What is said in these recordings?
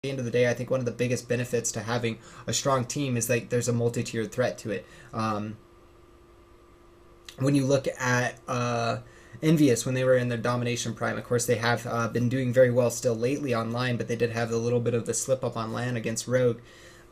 the end of the day, I think one of the biggest benefits to having a strong team is like there's a multi-tiered threat to it. When you look at Envious, when they were in their domination prime, of course they have been doing very well still lately online, but they did have a little bit of the slip up on LAN against Rogue.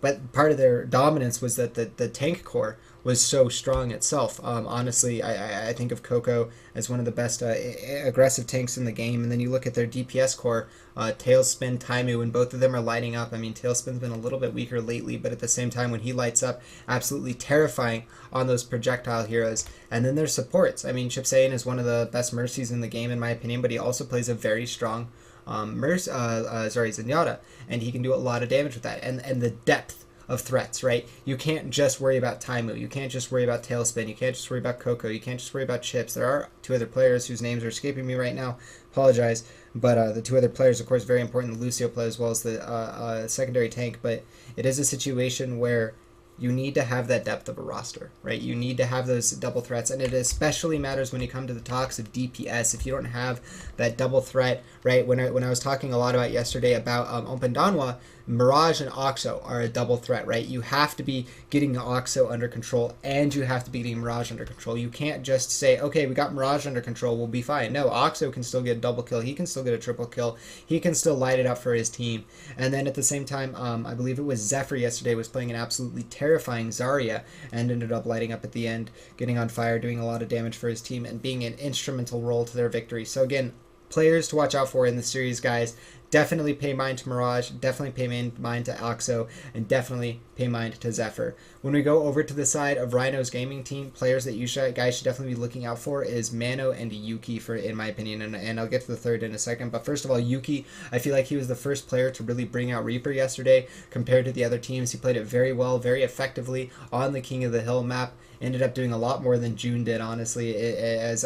But part of their dominance was that the tank core was so strong itself. Honestly, I think of Coco as one of the best aggressive tanks in the game. And then you look at their DPS core, Tailspin, Taimu, and both of them are lighting up. I mean, Tailspin's been a little bit weaker lately, but at the same time, when he lights up, absolutely terrifying on those projectile heroes. And then there's supports. I mean, Chipsayan is one of the best Mercies in the game, in my opinion, but he also plays a very strong Zenyatta, and he can do a lot of damage with that. And the depth of threats, right? You can't just worry about Taimu. You can't just worry about Tailspin. You can't just worry about Coco. You can't just worry about Chips. There are two other players whose names are escaping me right now. Apologize. But the two other players, of course, very important. The Lucio play as well as the secondary tank. But it is a situation where you need to have that depth of a roster, right? You need to have those double threats, and it especially matters when you come to the talks of DPS. If you don't have that double threat, right? When I was talking a lot about yesterday about Oppa danawa, Mirage and Oxo are a double threat, right? You have to be getting Oxo under control, and you have to be getting Mirage under control. You can't just say, okay, we got Mirage under control, we'll be fine. No, Oxo can still get a double kill. He can still get a triple kill. He can still light it up for his team. And then at the same time, I believe it was Zephyr yesterday was playing an absolutely terrifying Zarya and ended up lighting up at the end, getting on fire, doing a lot of damage for his team, and being an instrumental role to their victory. So again, players to watch out for in the series, guys. Definitely pay mind to Mirage, definitely pay mind to Oxo, and definitely pay mind to Zephyr. When we go over to the side of Rhinos gaming team, players that you guys should definitely be looking out for is Mano and Yuki, in my opinion, and I'll get to the third in a second. But first of all, Yuki, I feel like he was the first player to really bring out Reaper yesterday compared to the other teams. He played it very well, very effectively on the King of the Hill map. Ended up doing a lot more than June did, honestly, as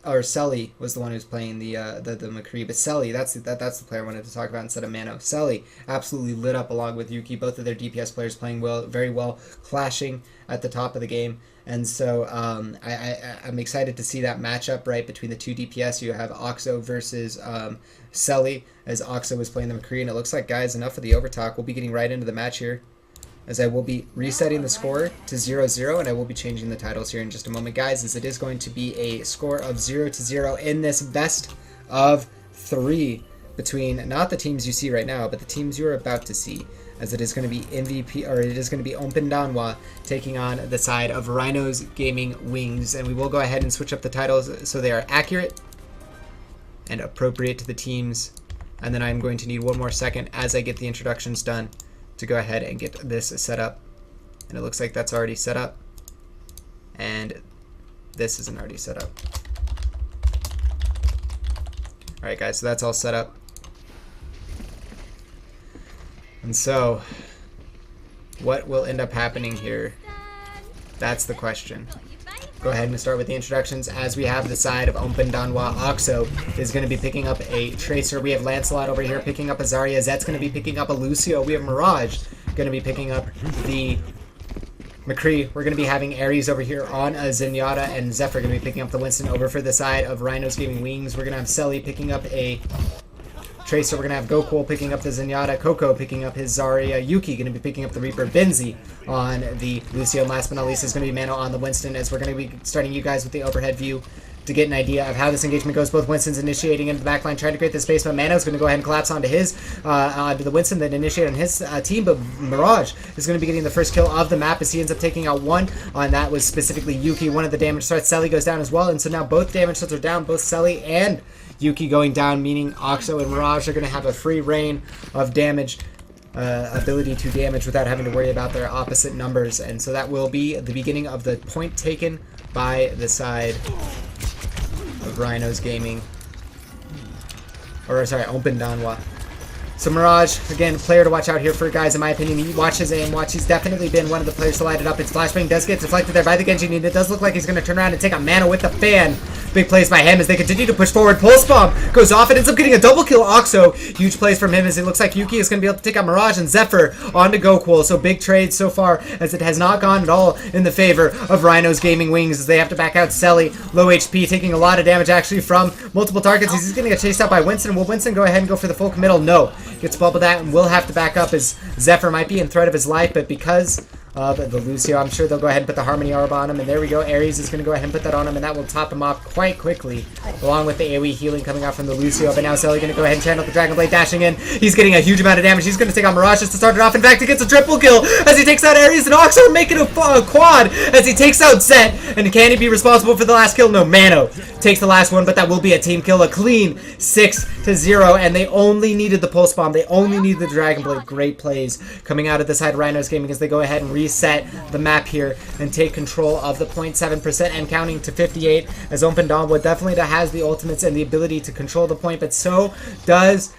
or Selly was the one who was playing the McCree, but Selly, that's the player I wanted to talk about instead of Mano. Selly absolutely lit up along with Yuki, both of their DPS players playing very well, clashing at the top of the game. And so I'm excited to see that matchup, right, between the two DPS. You have Oxo versus Selly, as Oxo was playing the McCree, and it looks like, guys, enough of the overtalk. We'll be getting right into the match here, as I will be resetting the score to 0-0, and I will be changing the titles here in just a moment, guys, as it is going to be a score of 0-0 in this best of 3 between not the teams you see right now, but the teams you're about to see, as it is going to be it is going to be Oppa danawa taking on the side of Rhinos Gaming Wings, and we will go ahead and switch up the titles so they are accurate and appropriate to the teams, and then I'm going to need one more second as I get the introductions done to go ahead and get this set up. And it looks like that's already set up, and this isn't already set up. Alright, guys, so that's all set up. And so what will end up happening here? That's the question. Go ahead and start with the introductions, as we have the side of Oppa danawa. Oxo is going to be picking up a Tracer. We have Lancelot over here picking up a Zarya. Zet's going to be picking up a Lucio. We have Mirage going to be picking up the McCree. We're going to be having Ares over here on a Zenyatta, and Zephyr going to be picking up the Winston. Over for the side of Rhinos Gaming Wings, we're going to have Selly picking up a Tracer. We're going to have Goku picking up the Zenyatta, Coco picking up his Zarya, Yuki going to be picking up the Reaper, Benzi on the Lucio, and last but not least is going to be Mano on the Winston, as we're going to be starting you guys with the overhead view to get an idea of how this engagement goes. Both Winstons initiating into the backline, trying to create the space, but Mano's going to go ahead and collapse onto the Winston that initiated on his team, but Mirage is going to be getting the first kill of the map as he ends up taking out one, and that was specifically Yuki, one of the damage threats. Selly goes down as well, and so now both damage threats are down, both Selly and Yuki going down, meaning Oxo and Mirage are going to have a free reign of damage, ability to damage without having to worry about their opposite numbers. And so that will be the beginning of the point taken by the side of Rhinos Gaming, or sorry, Oppa danawa. So Mirage, again, player to watch out here for, guys, in my opinion. He watch his aim, he's definitely been one of the players to light it up. His flashbang does get deflected there by the Genji, and it does look like he's going to turn around and take a Mano with the fan. Big plays by him as they continue to push forward. Pulse Bomb goes off and ends up getting a double kill. Oxo, huge plays from him as it looks like Yuki is going to be able to take out Mirage and Zephyr onto Goku. So big trades so far as it has not gone at all in the favor of Rhinos Gaming Wings as they have to back out Selly. Low HP, taking a lot of damage actually from multiple targets. He's going to get chased out by Winston. Will Winston go ahead and go for the full committal? No. Gets bubbled out and will have to back up as Zephyr might be in threat of his life, but because of the Lucio, I'm sure they'll go ahead and put the Harmony Orb on him, and there we go. Ares is going to go ahead and put that on him, and that will top him off quite quickly, along with the AoE healing coming out from the Lucio. But now Selly going to go ahead and channel the Dragon Blade, dashing in. He's getting a huge amount of damage. He's going to take out Mirage just to start it off. In fact, he gets a triple kill as he takes out Ares and Oxo, making a quad as he takes out Zet. And can he be responsible for the last kill? No. Mano takes the last one, but that will be a team kill, a clean 6-0, and they only needed the Pulse Bomb. They only needed the Dragon Blade. Great plays coming out of the side of Rhinos Gaming as they go ahead and reset the map here and take control of the 0.7% and counting to 58 as Oppa danawa definitely has the ultimates and the ability to control the point, but so does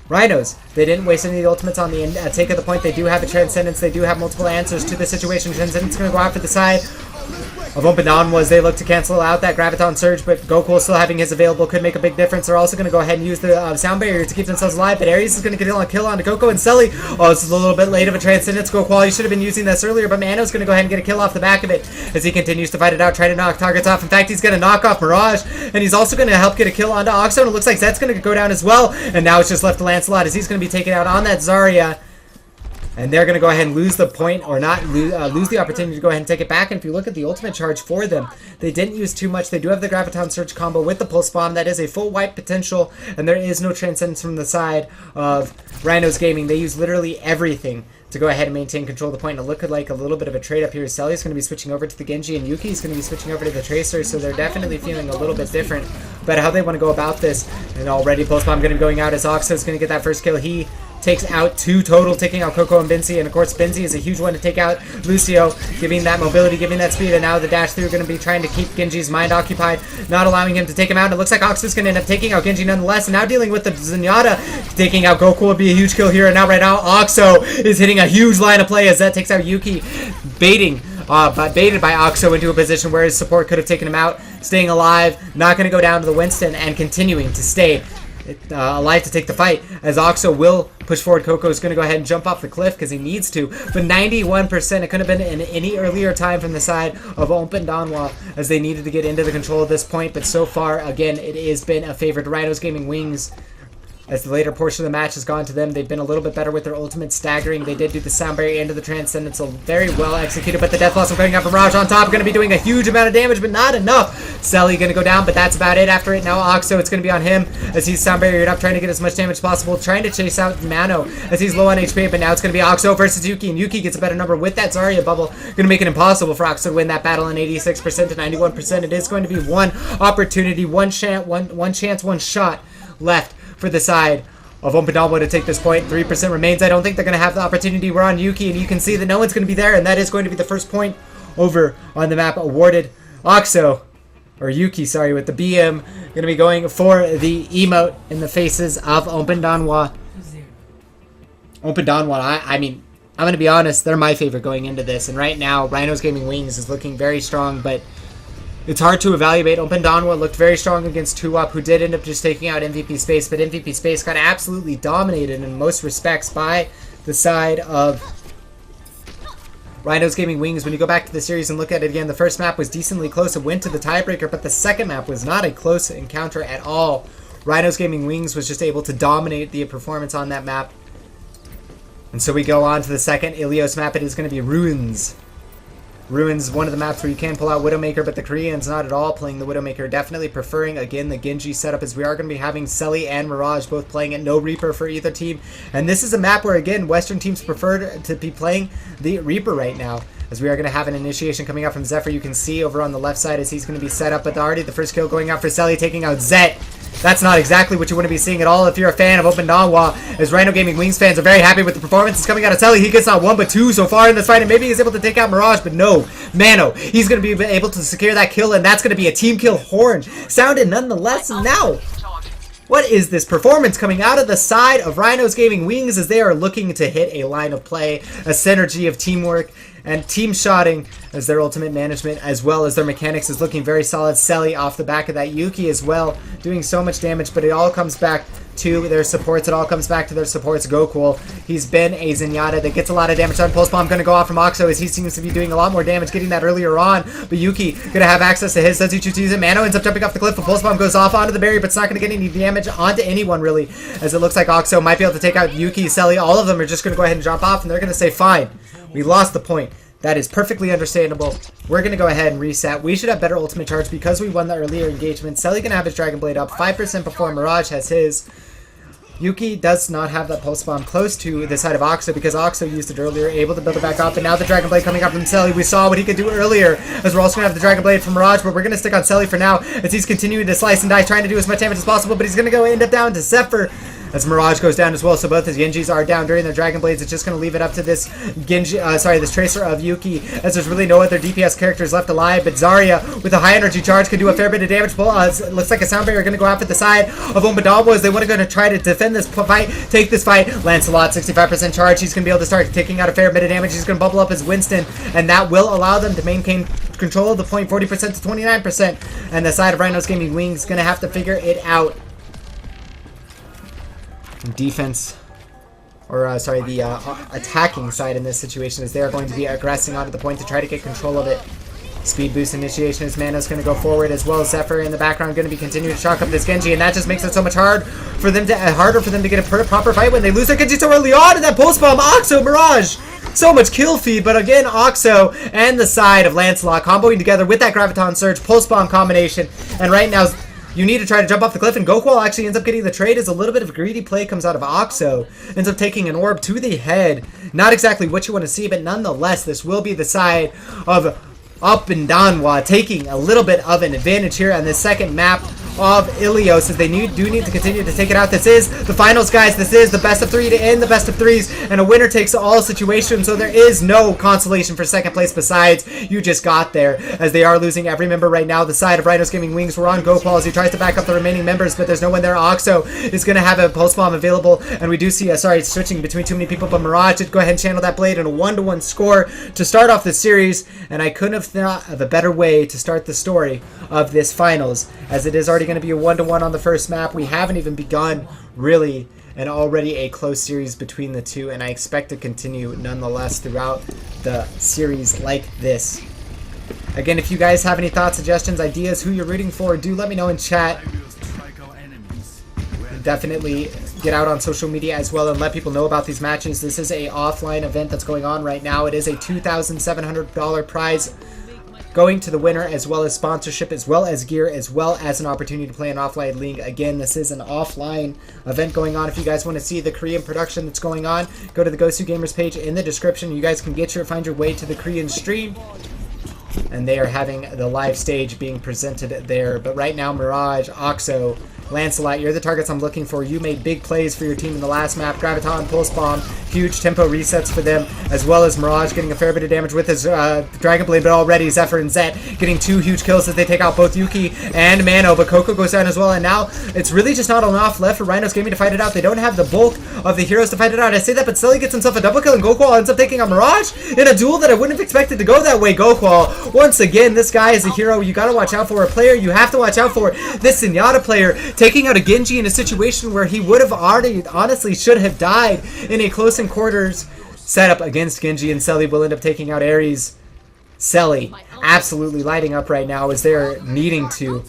Rhinos. They didn't waste any of the ultimates on the take of the point. They do have a Transcendence. They do have multiple answers to the situation. Transcendence is going to go out for the side of Oppa danawa as they look to cancel out that Graviton Surge, but Goku still having his available could make a big difference. They're also going to go ahead and use the Sound Barrier to keep themselves alive, but Ares is going to get a kill onto Goku and Selly. Oh, this is a little bit late of a Transcendence. Goku, you should have been using this earlier, but Mano's going to go ahead and get a kill off the back of it as he continues to fight it out, trying to knock targets off. In fact, he's going to knock off Mirage, and he's also going to help get a kill onto Oxo, and it looks like Zet's going to go down as well, and now it's just left to Lancelot as he's going to be taken out on that Zarya. And they're going to go ahead and lose the point, or not lose the opportunity to go ahead and take it back. And if you look at the ultimate charge for them, they didn't use too much. They do have the Graviton Surge combo with the Pulse Bomb. That is a full wipe potential, and there is no Transcendence from the side of Rhinos Gaming. They use literally everything to go ahead and maintain control of the point. And it looked like a little bit of a trade up here. Selly is going to be switching over to the Genji, and Yuki is going to be switching over to the Tracer, so they're definitely feeling a little bit different about how they want to go about this. And already Pulse Bomb going to be going out as Oxo is going to get that first kill. He takes out 2 total, taking out Coco and Bincy, and of course Bincy is a huge one to take out Lucio, giving that mobility, giving that speed, and now the dash through going to be trying to keep Genji's mind occupied, not allowing him to take him out. It looks like Oxo's going to end up taking out Genji nonetheless, and now dealing with the Zenyatta, taking out Goku would be a huge kill here, and now right now Oxo is hitting a huge line of play as that takes out Yuki, baited by Oxo into a position where his support could have taken him out, staying alive, not going to go down to the Winston, and continuing to stay alive to take the fight as Oxo will push forward. Coco is going to go ahead and jump off the cliff because he needs to, but 91%, it could have been in any earlier time from the side of Oppa danawa as they needed to get into the control at this point, but so far, again, it has been a favor to Rhinos Gaming Wings as the later portion of the match has gone to them. They've been a little bit better with their ultimate staggering. They did do the Sound Barrier into the Transcendence, so very well executed, but the Death Blossom going up from Raj on top, going to be doing a huge amount of damage, but not enough. Selly going to go down, but that's about it after it. Now Oxo, it's going to be on him as he's Sound Barriered up, trying to get as much damage as possible, trying to chase out Mano as he's low on HP, but now it's going to be Oxo versus Yuki, and Yuki gets a better number with that Zarya bubble, going to make it impossible for Oxo to win that battle in 86% to 91%. It is going to be one opportunity, one chance, one shot left for the side of Oppa danawa to take this point. 3% remains. I don't think they're going to have the opportunity. We're on Yuki, and you can see that no one's going to be there, and that is going to be the first point over on the map awarded. Oxo, or Yuki, sorry, with the BM, going to be going for the emote in the faces of Oppa danawa. Oppa danawa, I mean, I'm going to be honest, they're my favorite going into this, and right now, Rhinos Gaming Wings is looking very strong, but it's hard to evaluate. Oppa danawa looked very strong against Tuwap, who did end up just taking out MVP Space, but MVP Space got absolutely dominated in most respects by the side of Rhinos Gaming Wings. When you go back to the series and look at it again, the first map was decently close. It went to the tiebreaker, but the second map was not a close encounter at all. Rhinos Gaming Wings was just able to dominate the performance on that map. And so we go on to the second Ilios map. It is going to be Ruins. Ruins, one of the maps where you can pull out Widowmaker, but the Koreans not at all playing the Widowmaker. Definitely preferring, again, the Genji setup, as we are going to be having Selly and Mirage both playing it. No Reaper for either team. And this is a map where, again, Western teams prefer to be playing the Reaper right now, as we are going to have an initiation coming out from Zephyr. You can see over on the left side as he's going to be set up, but already the first kill going out for Selly, taking out Zet. That's not exactly what you want to be seeing at all if you're a fan of Oppa danawa, as Rhino Gaming Wings fans are very happy with the performances coming out of Selly. He gets not one but two so far in this fight, and maybe he's able to take out Mirage, but no. Mano, he's going to be able to secure that kill, and that's going to be a team kill. Horn sounded nonetheless, and now What is this performance coming out of the side of Rhinos Gaming Wings as they are looking to hit a line of play, a synergy of teamwork and team shotting as their ultimate management as well as their mechanics is looking very solid. Selly off the back of that, Yuki as well doing so much damage, but it all comes back to their supports. It all comes back to their supports. Goku, he's been a Zenyatta that gets a lot of damage done. Pulse Bomb going to go off from Oxo as he seems to be doing a lot more damage, getting that earlier on. But Yuki going to have access to his. Does he choose to use it? Mano ends up jumping off the cliff, but Pulse Bomb goes off onto the barrier, but it's not going to get any damage onto anyone really, as it looks like Oxo might be able to take out Yuki, Selly. All of them are just going to go ahead and drop off, and they're going to say, fine, we lost the point. That is perfectly understandable. We're going to go ahead and reset. We should have better ultimate charge because we won the earlier engagement. Selly going to have his Dragon Blade up 5% before Mirage has his. Yuki does not have that Pulse Bomb close to the side of Oxo because Oxo used it earlier, able to build it back up, and now the Dragon Blade coming up from Selly. We saw what he could do earlier, as we're also going to have the Dragon Blade from Mirage, but we're going to stick on Selly for now, as he's continuing to slice and dice, trying to do as much damage as possible, but he's going to go end up down to Zephyr, as Mirage goes down as well, so both his Genjis are down during their Dragon Blades. It's just going to leave it up to this Genji, this Tracer of Yuki, as there's really no other DPS characters left alive, but Zarya, with a high energy charge, could do a fair bit of damage. It looks like a Sound Barrier going to go out at the side of Oppa danawa as they want to go to try to defend this fight, take this fight. Lancelot, 65% charge, he's going to be able to start taking out a fair bit of damage. He's going to bubble up his Winston, and that will allow them to maintain control of the point 40% to 29%, and the side of Rhinos Gaming Wings going to have to figure it out. Defense, or sorry, the attacking side in this situation is they are going to be aggressing onto the point to try to get control of it. Speed boost initiation as Mano's going to go forward, as well as Zephyr in the background going to be continuing to chalk up this Genji, and that just makes it so much harder for them to get a proper fight when they lose their Genji so early on. And that Pulse Bomb, Oxo, Mirage, so much kill feed, but again, Oxo and the side of Lancelot comboing together with that Graviton Surge, Pulse Bomb combination, and right now you need to try to jump off the cliff, and Goku actually ends up getting the trade as a little bit of a greedy play comes out of Oxo. Ends up taking an orb to the head. Not exactly what you want to see, but nonetheless, this will be the side of Oppa danawa taking a little bit of an advantage here on this second map of Ilios, as they do need to continue to take it out. This is the finals, guys. This is the best of three to end the best of threes, and a winner takes all situation, so there is no consolation for second place besides you just got there, as they are losing every member right now. The side of Rhinos Gaming Wings, we're on Gopal as he tries to back up the remaining members, but there's no one there. Oxo is going to have a Pulse Bomb available, and we do see, switching between too many people, but Mirage did go ahead and channel that blade in a 1-to-1 score to start off the series, and I couldn't have thought of a better way to start the story of this finals, as it is already going to be a 1-to-1 on the first map. We haven't even begun really, and already a close series between the two, and I expect to continue nonetheless throughout the series like this. Again, if you guys have any thoughts, suggestions, ideas, who you're rooting for, do let me know in chat. Definitely get out on social media as well and let people know about these matches. This is a offline event that's going on right now. It is a $2,700 prize going to the winner, as well as sponsorship, as well as gear, as well as an opportunity to play an offline league. Again, this is an offline event going on. If you guys want to see the Korean production that's going on, go to the Gosu Gamers page in the description. You guys can find your way to the Korean stream, and they are having the live stage being presented there. But right now, Mirage, Oxo, Lancelot, you're the targets I'm looking for. You made big plays for your team in the last map. Graviton, Pulse Bomb, huge tempo resets for them, as well as Mirage getting a fair bit of damage with his Dragon Blade, but already Zephyr and Zet getting 2 huge kills as they take out both Yuki and Mano, but Coco goes down as well, and now it's really just not enough left for Rhinos Gaming to fight it out. They don't have the bulk of the heroes to fight it out. I say that, but Silly gets himself a double kill, and Goku ends up taking out Mirage in a duel that I wouldn't have expected to go that way. Goku, once again, this guy is a hero you gotta watch out for, a player you have to watch out for. This Zenyatta player taking out a Genji in a situation where he would have already, honestly, should have died in a close quarters setup against Genji, and Selly will end up taking out Ares. Selly absolutely lighting up right now as they're needing to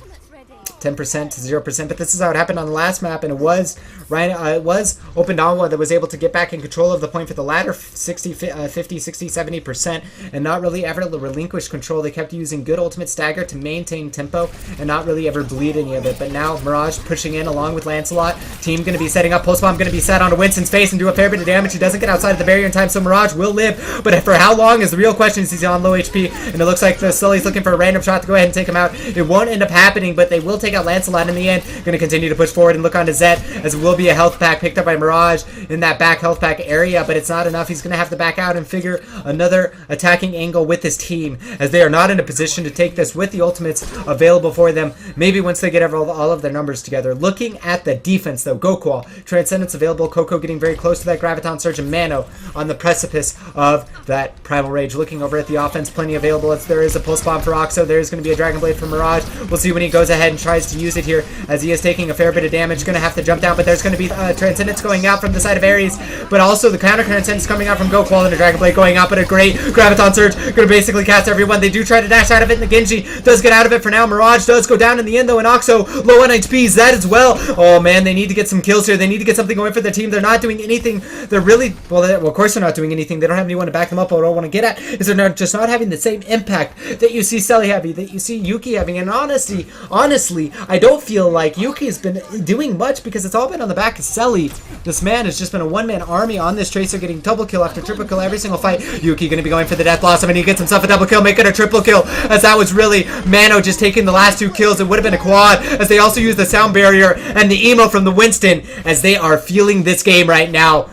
10% to 0%, but this is how it happened on the last map, and it was Oppa danawa that was able to get back in control of the point for the latter 50, 60, 70%, and not really ever relinquish control. They kept using good ultimate stagger to maintain tempo and not really ever bleed any of it. But now Mirage pushing in along with Lancelot. Team going to be setting up. Pulse Bomb going to be set onto Winston's face and do a fair bit of damage. He doesn't get outside of the barrier in time, so Mirage will live, but for how long is the real question, as he's on low HP, and it looks like the Sully's looking for a random shot to go ahead and take him out. It won't end up happening, but they will take take out Lancelot in the end. Going to continue to push forward and look onto Zet, as it will be a health pack picked up by Mirage in that back health pack area, but it's not enough. He's going to have to back out and figure another attacking angle with his team, as they are not in a position to take this with the ultimates available for them. Maybe once they get all of their numbers together. Looking at the defense, though, Gokwall, Transcendence available, Coco getting very close to that Graviton Surge, and Mano on the precipice of that Primal Rage. Looking over at the offense, plenty available, as there is a Pulse Bomb for Oxo. There's going to be a Dragon Blade for Mirage. We'll see when he goes ahead and tries to use it here, as he is taking a fair bit of damage. Going to have to jump down, but there's going to be Transcendence going out from the side of Ares, but also the counter Transcendence coming out from Gokwall, and a Dragon Blade going out, but a great Graviton Surge. Going to basically cast everyone. They do try to dash out of it, and the Genji does get out of it for now. Mirage does go down in the end, though, and Oxo low on HP. Zed as well. Oh, man, they need to get some kills here. They need to get something going for their team. They're not doing anything. They're really, well, of course they're not doing anything. They don't have anyone to back them up. What I want to get at is they're just not having the same impact that you see Selly having, that you see Yuki having. And honestly, I don't feel like Yuki has been doing much, because it's all been on the back of Selly. This man has just been a one-man army on this Tracer, getting double kill after triple kill every single fight. Yuki going to be going for the Death Blossom, and he gets himself a double kill, making a triple kill, as that was really Mano just taking the last 2 kills. It would have been a quad, as they also use the sound barrier and the emo from the Winston, as they are feeling this game right now.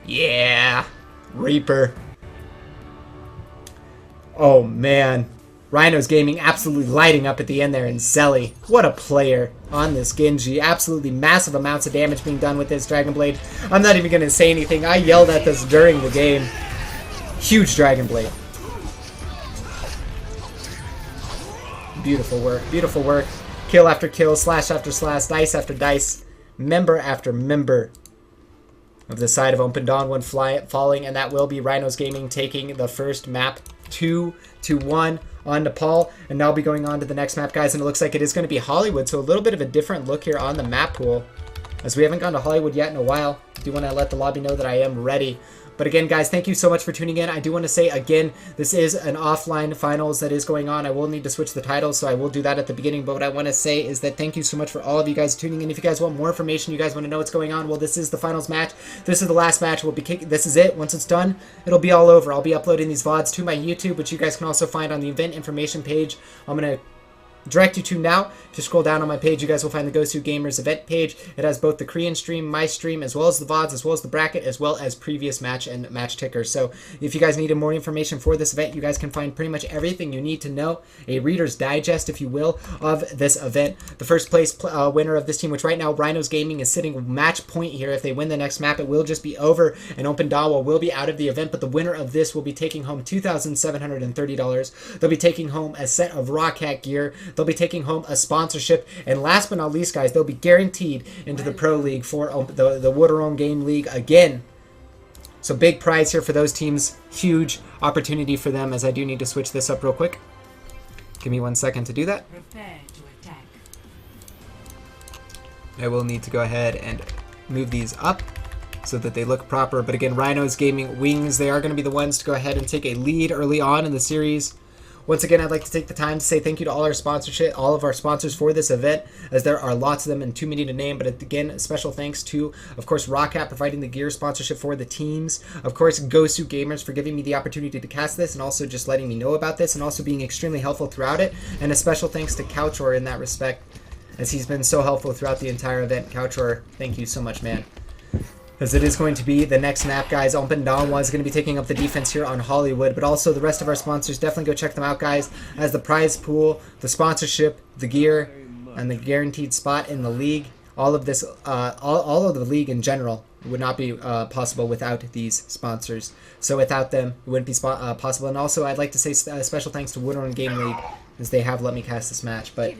Yeah, Reaper. Oh man, Rhinos Gaming absolutely lighting up at the end there, and Zelly, what a player on this Genji. Absolutely massive amounts of damage being done with this Dragon Blade. I'm not even going to say anything. I yelled at this during the game. Huge Dragon Blade. Beautiful work, beautiful work. Kill after kill, slash after slash, dice after dice, member after member of the side of Oppa falling, and that will be Rhinos Gaming taking the first map 2-1 on Nepal, and now be going on to the next map, guys, and it looks like it is going to be Hollywood, so a little bit of a different look here on the map pool, as we haven't gone to Hollywood yet in a while. I do want to let the lobby know that I am ready. But again, guys, thank you so much for tuning in. I do want to say, again, this is an offline finals that is going on. I will need to switch the titles, so I will do that at the beginning. But what I want to say is that thank you so much for all of you guys tuning in. If you guys want more information, you guys want to know what's going on, well, this is the finals match. This is the last match. This is it. Once it's done, it'll be all over. I'll be uploading these VODs to my YouTube, which you guys can also find on the event information page. I'm going to direct you to now. Just scroll down on my page, you guys will find the Gosu Gamers event page. It has both the Korean stream, my stream, as well as the VODs, as well as the bracket, as well as previous match and match tickers. So if you guys needed more information for this event, you guys can find pretty much everything you need to know, a Reader's Digest, if you will, of this event. The first place winner of this team, which right now Rhinos Gaming is sitting match point here. If they win the next map, it will just be over, and Oppa danawa will be out of the event, but the winner of this will be taking home $2,730. They'll be taking home a set of Rock Hat gear. They'll be taking home a sponsorship, and last but not least, guys, they'll be guaranteed into the Pro League for the Wooridongne Game League again. So big prize here for those teams. Huge opportunity for them, as I do need to switch this up real quick. Give me 1 second to do that. Prepare to attack. I will need to go ahead and move these up so that they look proper. But again, Rhinos Gaming Wings, they are going to be the ones to go ahead and take a lead early on in the series. Once again, I'd like to take the time to say thank you to all of our sponsors for this event, as there are lots of them and too many to name. But again, special thanks to, of course, Rockhat providing the gear sponsorship for the teams. Of course, Gosu Gamers for giving me the opportunity to cast this and also just letting me know about this and also being extremely helpful throughout it. And a special thanks to Couchor in that respect, as he's been so helpful throughout the entire event. Couchor, thank you so much, man. As it is going to be the next map, guys. Oppa danawa is going to be taking up the defense here on Hollywood, but also the rest of our sponsors. Definitely go check them out, guys, as the prize pool, the sponsorship, the gear, and the guaranteed spot in the league. All of this, all of the league in general would not be possible without these sponsors. So without them, it wouldn't be possible. And also, I'd like to say special thanks to Wooridongne Game League, as they have let me cast this match. But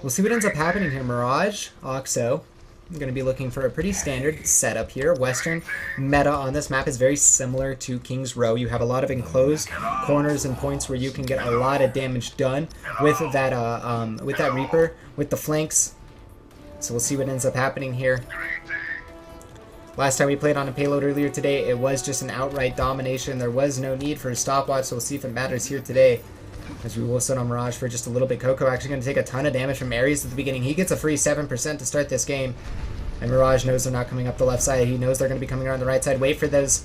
we'll see what ends up happening here. Mirage, Oxo. I'm going to be looking for a pretty standard setup here. Western meta on this map is very similar to King's Row. You have a lot of enclosed corners and points where you can get a lot of damage done with that Reaper, with the flanks. So we'll see what ends up happening here. Last time we played on a payload earlier today, it was just an outright domination. There was no need for a stopwatch, so we'll see if it matters here today. As we will sit on Mirage for just a little bit. Coco actually going to take a ton of damage from Ares at the beginning. He gets a free 7% to start this game. And Mirage knows they're not coming up the left side. He knows they're going to be coming around the right side. Wait for those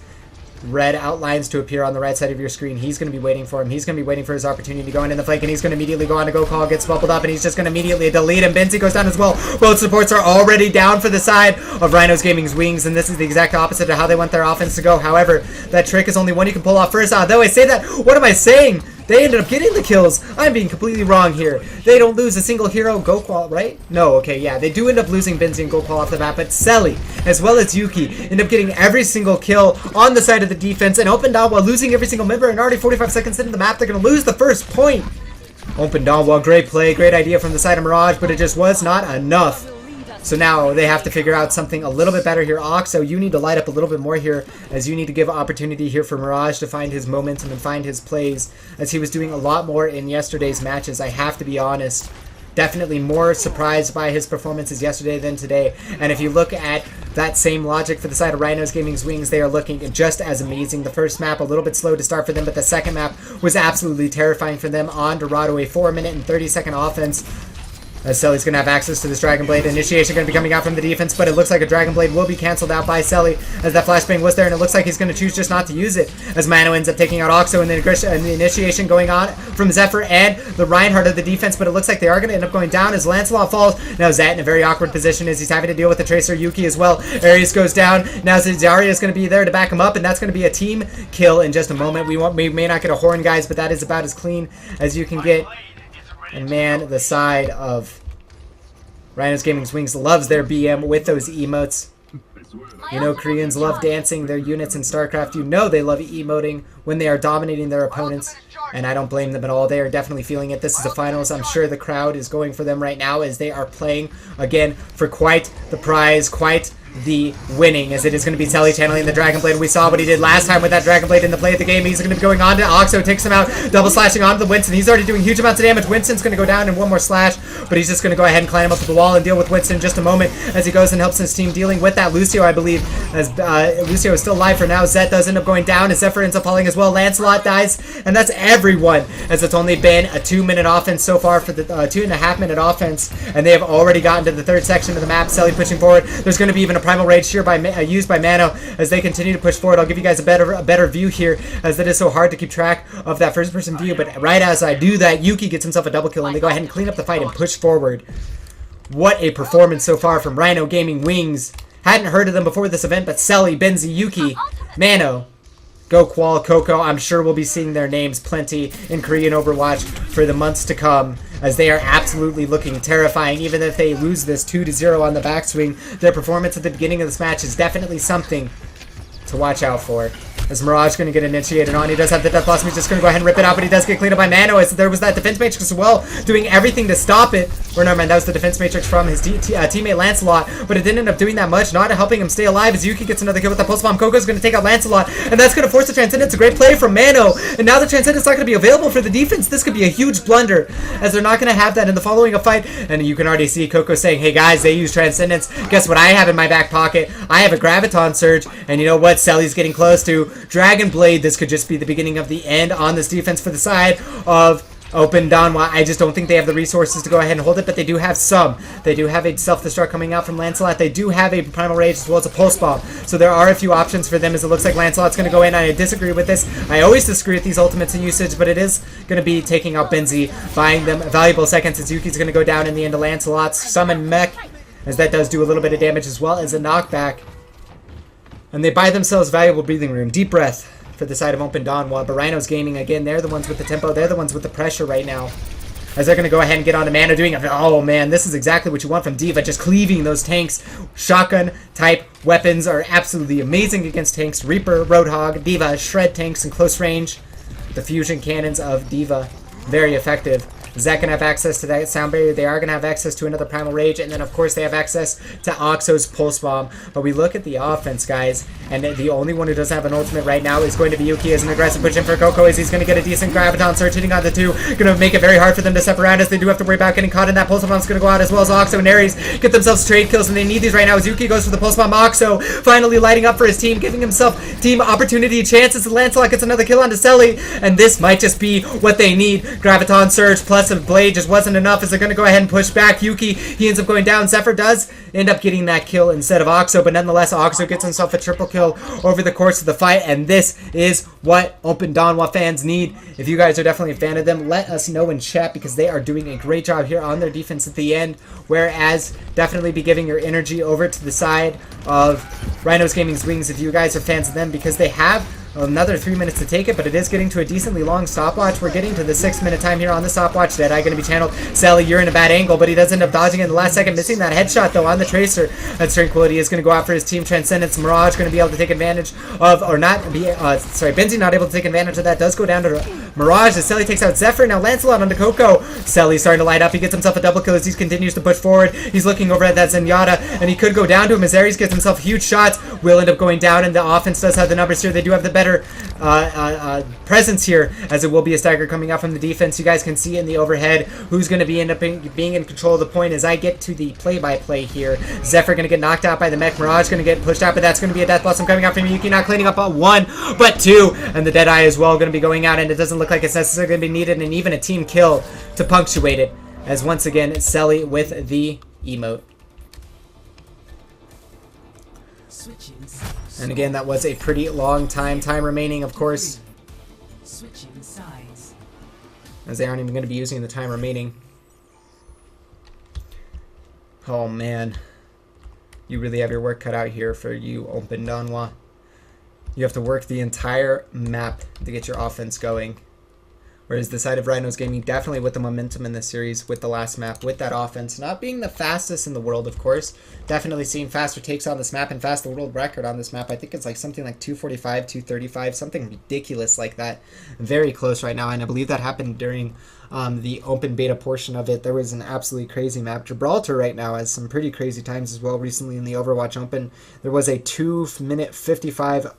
red outlines to appear on the right side of your screen. He's going to be waiting for him. He's going to be waiting for his opportunity to go in the flank, and he's going to immediately go on to go call, gets bubbled up, and he's just going to immediately delete him. Benzi goes down as well. Both supports are already down for the side of Rhinos Gaming's wings, and this is the exact opposite of how they want their offense to go. However, that trick is only one you can pull off first. Though I say that, what am I saying? They ended up getting the kills. I'm being completely wrong here. They don't lose a single hero. Go qual, right? No, okay, yeah. They do end up losing Benzi and go qual off the bat, but Selly, as well as Yuki, end up getting every single kill on the side of the defense, and Oppa danawa losing every single member, and already 45 seconds into the map, they're going to lose the first point. Oppa danawa, great play, great idea from the side of Mirage, but it just was not enough. So now they have to figure out something a little bit better here. Oxo, you need to light up a little bit more here, as you need to give opportunity here for Mirage to find his momentum and find his plays, as he was doing a lot more in yesterday's matches. I have to be honest. Definitely more surprised by his performances yesterday than today. And if you look at that same logic for the side of Rhinos Gaming's wings, they are looking just as amazing. The first map, a little bit slow to start for them, but the second map was absolutely terrifying for them. On Dorado, a 4-minute and 30-second offense. As Selly's going to have access to this Dragon Blade. Initiation going to be coming out from the defense, but it looks like a Dragon Blade will be canceled out by Selly, as that flashbang was there, and it looks like he's going to choose just not to use it, as Mano ends up taking out Oxo, and the initiation going on from Zephyr and the Reinhardt of the defense, but it looks like they are going to end up going down as Lancelot falls. Now Zat in a very awkward position as he's having to deal with the Tracer Yuki as well. Ares goes down. Now Zarya is going to be there to back him up, and that's going to be a team kill in just a moment. We may not get a horn, guys, but that is about as clean as you can get. And man, the side of Rhinos Gaming's wings loves their BM with those emotes. You know Koreans love dancing their units in StarCraft. You know they love emoting when they are dominating their opponents. And I don't blame them at all. They are definitely feeling it. This is the finals. I'm sure the crowd is going for them right now, as they are playing, again, for quite the prize, quite the winning, as it is going to be Selly channeling the Dragon Blade. We saw what he did last time with that Dragon Blade in the play of the game. He's going to be going on to Oxo, takes him out, double slashing onto the Winston. He's already doing huge amounts of damage. Winston's going to go down in one more slash, but he's just going to go ahead and climb up to the wall and deal with Winston in just a moment, as he goes and helps his team dealing with that Lucio, I believe, as Lucio is still alive for now. Zet does end up going down, as Zephyr ends up falling as well. Lancelot dies, and that's everyone, as it's only been a 2-minute offense so far for the 2.5-minute offense, and they have already gotten to the third section of the map. Selly pushing forward. There's going to be even a Primal Rage here by used by Mano as they continue to push forward. I'll give you guys a better view here, as it is so hard to keep track of that first person view, but right as I do that, Yuki gets himself a double kill, and they go ahead and clean up the fight and push forward. What a performance so far from Rhino Gaming Wings. Hadn't heard of them before this event, but Selly, Benzi, Yuki, Mano, Go Qual, Coco, I'm sure we'll be seeing their names plenty in Korean Overwatch for the months to come, as they are absolutely looking terrifying. Even if they lose this 2-0 on the backswing, their performance at the beginning of this match is definitely something to watch out for. As Mirage going to get initiated on. He does have the Death Blossom. He's just going to go ahead and rip it out, but he does get cleaned up by Mano, as there was that Defense Matrix as well, doing everything to stop it. Or no, man, that was the Defense Matrix from his teammate Lancelot, but it didn't end up doing that much, not helping him stay alive, as Yuki gets another kill with that Pulse Bomb. Coco's going to take out Lancelot, and that's going to force the Transcendence. A great play from Mano, and now the Transcendence not going to be available for the defense. This could be a huge blunder, as they're not going to have that in the following a fight. And you can already see Coco saying, hey guys, they use Transcendence. Guess what I have in my back pocket? I have a Graviton Surge, and you know what Selly's getting close to? Dragon Blade. This could just be the beginning of the end on this defense for the side of Oppa danawa. I just don't think they have the resources to go ahead and hold it, but they do have some. They do have a self-destruct coming out from Lancelot. They do have a Primal Rage as well as a Pulse Bomb. So there are a few options for them, as it looks like Lancelot's going to go in. I disagree with this. I always disagree with these ultimates in usage, but it is going to be taking out Benzi, buying them valuable seconds, as Yuki's going to go down in the end of Lancelot's Summon Mech, as that does do a little bit of damage as well as a knockback. And they buy themselves valuable breathing room. Deep breath for the side of Oppa danawa. But Rhinos Gaming, again, they're the ones with the tempo. They're the ones with the pressure right now, as they're going to go ahead and get onto Mano, doing it. Oh, man, this is exactly what you want from D.Va, just cleaving those tanks. Shotgun-type weapons are absolutely amazing against tanks. Reaper, Roadhog, D.Va, shred tanks in close range. The fusion cannons of D.Va, very effective. Zach can have access to that sound barrier. They are going to have access to another Primal Rage, and then of course they have access to Oxo's Pulse Bomb. But we look at the offense, guys, and the only one who doesn't have an ultimate right now is going to be Yuki, as an aggressive push in for Coco, as he's going to get a decent Graviton Surge hitting on the two. Going to make it very hard for them to separate, as they do have to worry about getting caught in that. Pulse Bomb's going to go out, as well as Oxo and Ares get themselves trade kills, and they need these right now, as Yuki goes for the Pulse Bomb. Oxo finally lighting up for his team, giving himself team opportunity chances. Lancelot gets another kill onto Selly, and this might just be what they need. Graviton Surge plus aggressive blade just wasn't enough as they're going to go ahead and push back. Yuki, he ends up going down. Zephyr does end up getting that kill instead of Oxo, but nonetheless, Oxo gets himself a triple kill over the course of the fight, and this is what Oppa danawa fans need. If you guys are definitely a fan of them, let us know in chat, because they are doing a great job here on their defense at the end, whereas definitely be giving your energy over to the side of Rhinos Gaming's Wings if you guys are fans of them, because they have another 3 minutes to take it, but it is getting to a decently long stopwatch. We're getting to the 6-minute time here on the stopwatch. Deadeye going to be channeled. Sally, you're in a bad angle, but he does end up dodging in the last second, missing that headshot though on the Tracer. That Tranquility is going to go out for his team. Transcendence, Mirage going to be able to take advantage of, or not be, Benzie not able to take advantage of that. Does go down to Mirage as Selly takes out Zephyr. Now Lancelot onto Coco. Selly's starting to light up. He gets himself a double kill as he continues to push forward. He's looking over at that Zenyatta, and he could go down to him as Ares gets himself huge shots. Will end up going down, and the offense does have the numbers here. They do have the better presence here, as it will be a stagger coming out from the defense. You guys can see in the overhead who's going to be being in control of the point as I get to the play-by-play here. Zephyr going to get knocked out by the mech. Mirage going to get pushed out, but that's going to be a death blossom coming out from Yuki, not cleaning up on 1 but 2, and the Deadeye as well going to be going out, and it doesn't look like it's necessarily going to be needed, and even a team kill to punctuate it, as once again Selly with the emote. And again, that was a pretty long time remaining, of course, as they aren't even going to be using the time remaining. Oh man, you really have your work cut out here for you, Oppa danawa. You have to work the entire map to get your offense going. Whereas the side of Rhinos Gaming, definitely with the momentum in this series, with the last map, with that offense, not being the fastest in the world, of course. Definitely seeing faster takes on this map, and fast the world record on this map. I think it's like something like 245, 235, something ridiculous like that. Very close right now, and I believe that happened during the open beta portion of it. There was an absolutely crazy map. Gibraltar right now has some pretty crazy times as well. Recently in the Overwatch Open, there was a 2-minute 55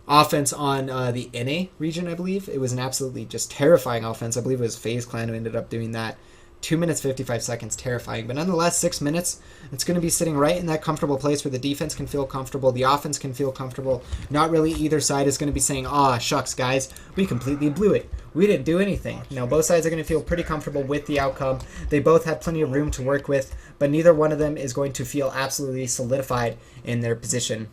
offense on the NA region, I believe. It was an absolutely just terrifying offense. I believe it was FaZe Clan who ended up doing that. 2 minutes, 55 seconds, terrifying. But nonetheless, 6 minutes, it's going to be sitting right in that comfortable place where the defense can feel comfortable, the offense can feel comfortable. Not really either side is going to be saying, "Aw, shucks, guys, we completely blew it. We didn't do anything." You know, both sides are going to feel pretty comfortable with the outcome. They both have plenty of room to work with, but neither one of them is going to feel absolutely solidified in their position.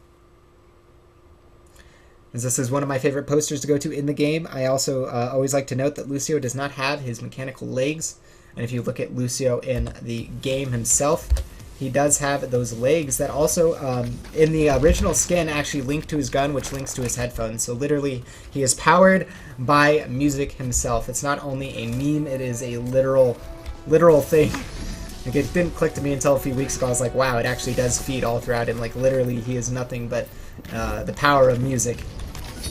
As this is one of my favorite posters to go to in the game. I also always like to note that Lucio does not have his mechanical legs. And if you look at Lucio in the game himself, he does have those legs that also, in the original skin, actually link to his gun, which links to his headphones. So literally, he is powered by music himself. It's not only a meme, it is a literal thing. Like, it didn't click to me until a few weeks ago. I was like, wow, it actually does feed all throughout him. Like, literally, he is nothing but the power of music,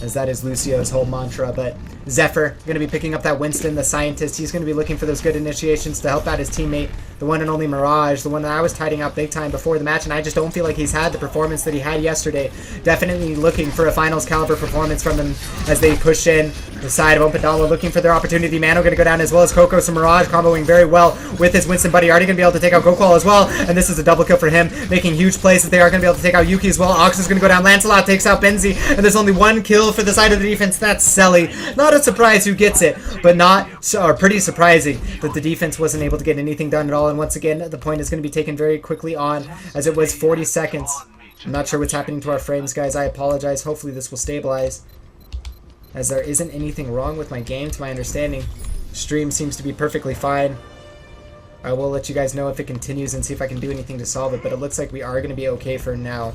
as that is Lucio's whole mantra. But Zephyr going to be picking up that Winston, the scientist. He's going to be looking for those good initiations to help out his teammate, the one and only Mirage, the one that I was tiding out big time before the match, and I just don't feel like he's had the performance that he had yesterday. Definitely looking for a finals caliber performance from him as they push in the side of Oppa danawa, looking for their opportunity. Mano going to go down as well as Coco. So Mirage comboing very well with his Winston buddy. Already going to be able to take out Gokul as well, and this is a double kill for him, making huge plays that they are going to be able to take out Yuki as well. Ox is going to go down. Lancelot takes out Benzie, and there's only one kill for the side of the defense. That's Selly. Not a surprise who gets it, but pretty surprising that the defense wasn't able to get anything done at all. And once again, the point is going to be taken very quickly on, as it was 40 seconds. I'm not sure what's happening to our frames, guys. I apologize. Hopefully this will stabilize, as there isn't anything wrong with my game to my understanding. Stream seems to be perfectly fine. I will let you guys know if it continues and see if I can do anything to solve it, but it looks like we are going to be okay for now.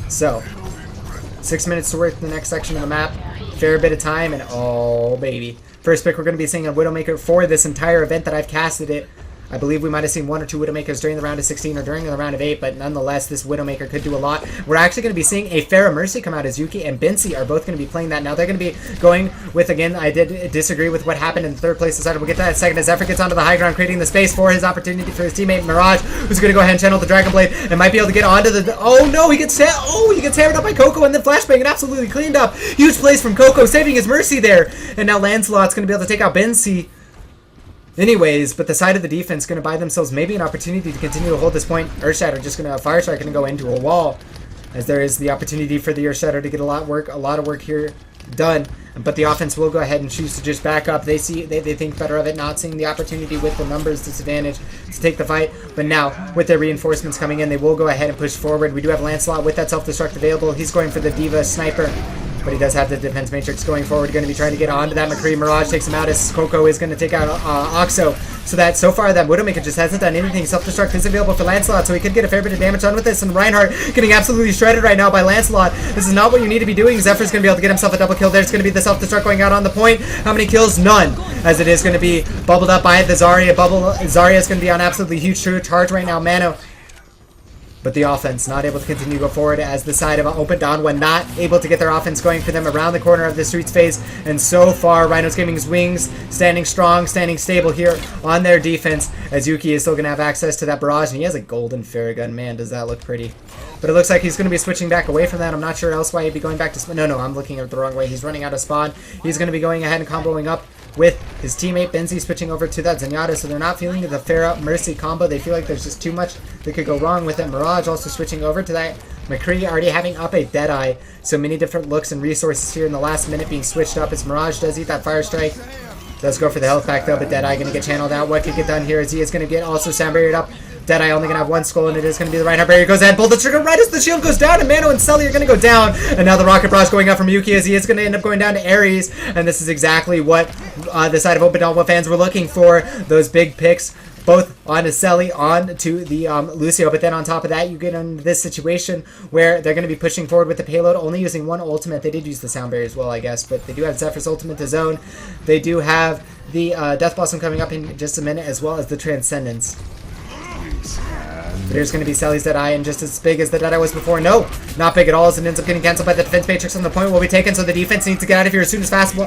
So, 6 minutes to work the next section of the map. Fair bit of time, and oh baby. First pick, we're going to be seeing a Widowmaker for this entire event that I've casted it. I believe we might have seen 1 or 2 Widowmakers during the round of 16 or during the round of 8, but nonetheless, this Widowmaker could do a lot. We're actually going to be seeing a Pharah Mercy come out, as Yuki and Benzie are both going to be playing that. Now they're going to be going with, again, I did disagree with what happened in the third place decided. We'll get to that in a second as Zephyr gets onto the high ground, creating the space for his opportunity for his teammate Mirage, who's going to go ahead and channel the Dragon Blade and might be able to get onto the... Oh no, he gets hammered up by Coco, and then flashbang and absolutely cleaned up. Huge plays from Coco, saving his Mercy there. And now Lancelot's going to be able to take out Benzie. Anyways, but the side of the defense going to buy themselves maybe an opportunity to continue to hold this point. Earthshatter just going to Fire Strike, going to go into a wall, as there is the opportunity for the Earthshatter to get a lot of work here done. But the offense will go ahead and choose to just back up. They think better of it, not seeing the opportunity with the numbers disadvantage to take the fight. But now, with their reinforcements coming in, they will go ahead and push forward. We do have Lancelot with that self-destruct available. He's going for the Diva Sniper, but he does have the defense matrix going forward. Going to be trying to get onto that McCree. Mirage takes him out as Coco is going to take out Oxo. So that so far that Widowmaker just hasn't done anything. Self-destruct is available for Lancelot, so he could get a fair bit of damage done with this. And Reinhardt getting absolutely shredded right now by Lancelot. This is not what you need to be doing. Zephyr's going to be able to get himself a double kill. There's going to be the self-destruct going out on the point. How many kills? None. As it is going to be bubbled up by the Zarya. Zarya is going to be on absolutely huge charge right now. Mano. But the offense not able to continue to go forward as the side of Oppa danawa not able to get their offense going for them around the corner of the streets phase. And so far, Rhinos Gaming's wings standing strong, standing stable here on their defense as Yuki is still going to have access to that barrage. And he has a golden Farragun. Man, does that look pretty. But it looks like he's going to be switching back away from that. I'm not sure else why he'd be going back to spawn. No, I'm looking at it the wrong way. He's running out of spawn. He's going to be going ahead and comboing up with his teammate Benzi switching over to that Zenyatta, so they're not feeling the Pharah Mercy combo. They feel like there's just too much that could go wrong with it. Mirage also switching over to that McCree, already having up a Deadeye. So many different looks and resources here in the last minute being switched up as Mirage does eat that Fire Strike. Does go for the health back though, but Deadeye going to get channeled out. What could get done here is he is going to get also sound barriered up. Deadeye only going to have one skull, and it is going to be the Reinhardt barrier. Goes ahead, pull the trigger right as the shield goes down, and Mano and Sully are going to go down. And now the rocket barrage going out from Yuki as he is going to end up going down to Ares. And this is exactly what the side of Oppa danawa fans were looking for. Those big picks, both on to Sully, on to the Lucio. But then on top of that, you get into this situation where they're going to be pushing forward with the payload, only using one ultimate. They did use the sound barrier as well, I guess, but they do have Zephyr's ultimate to zone. They do have the Death Blossom coming up in just a minute, as well as the Transcendence. There's going to be Sally's Deadeye, and just as big as the Deadeye was before. No, not big at all, as it ends up getting cancelled by the defense matrix on the point will be taken, so the defense needs to get out of here as soon as possible.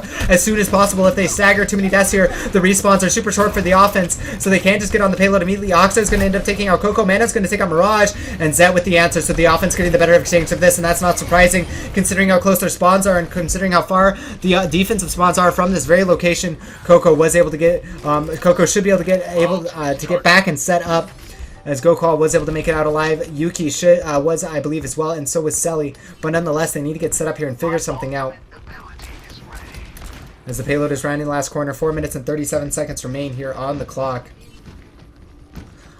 If they stagger too many deaths here, the respawns are super short for the offense, so they can't just get on the payload immediately. Oxa is going to end up taking out Coco, Mana's going to take out Mirage, and Zet with the answer, so the offense getting the better exchange of this, and that's not surprising considering how close their spawns are and considering how far the defensive spawns are from this very location. Coco was able to get, Coco should be able to get back and set up, as Gokul was able to make it out alive. Yuki was, I believe, as well, and so was Selly. But nonetheless, they need to get set up here and figure something out. As the payload is rounding the last corner, 4 minutes and 37 seconds remain here on the clock.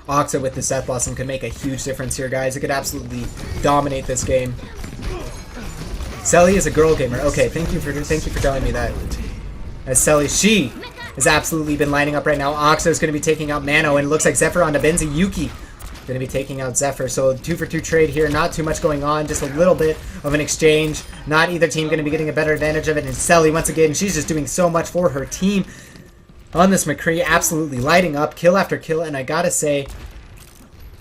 Oxa with the Death Blossom could make a huge difference here, guys. It could absolutely dominate this game. Selly is a girl gamer. Okay, thank you for telling me that. As Selly, she has absolutely been lining up right now. Oxa is going to be taking out Mano, and it looks like Zephyr onto Benzi. Yuki going to be taking out Zephyr. So 2-for-2 trade here. Not too much going on. Just a little bit of an exchange. Not either team going to be getting a better advantage of it. And Selly, once again, she's just doing so much for her team on this McCree. Absolutely lighting up. Kill after kill. And I got to say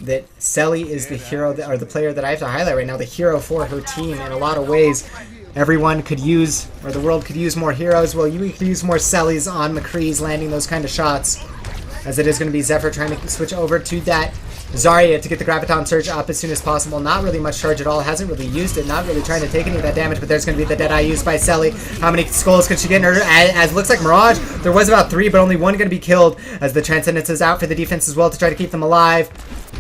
that Selly is the hero, or the player that I have to highlight right now. The hero for her team in a lot of ways. Everyone could use, or the world could use more heroes. Well, you could use more Sellys on McCree's landing those kind of shots. As it is going to be Zephyr trying to switch over to that Zarya to get the Graviton Surge up as soon as possible. Not really much charge at all. Hasn't really used it. Not really trying to take any of that damage. But there's going to be the Deadeye used by Selly. How many skulls could she get in her? As it looks like Mirage, there was about 3, but only 1 going to be killed. As the Transcendence is out for the defense as well to try to keep them alive.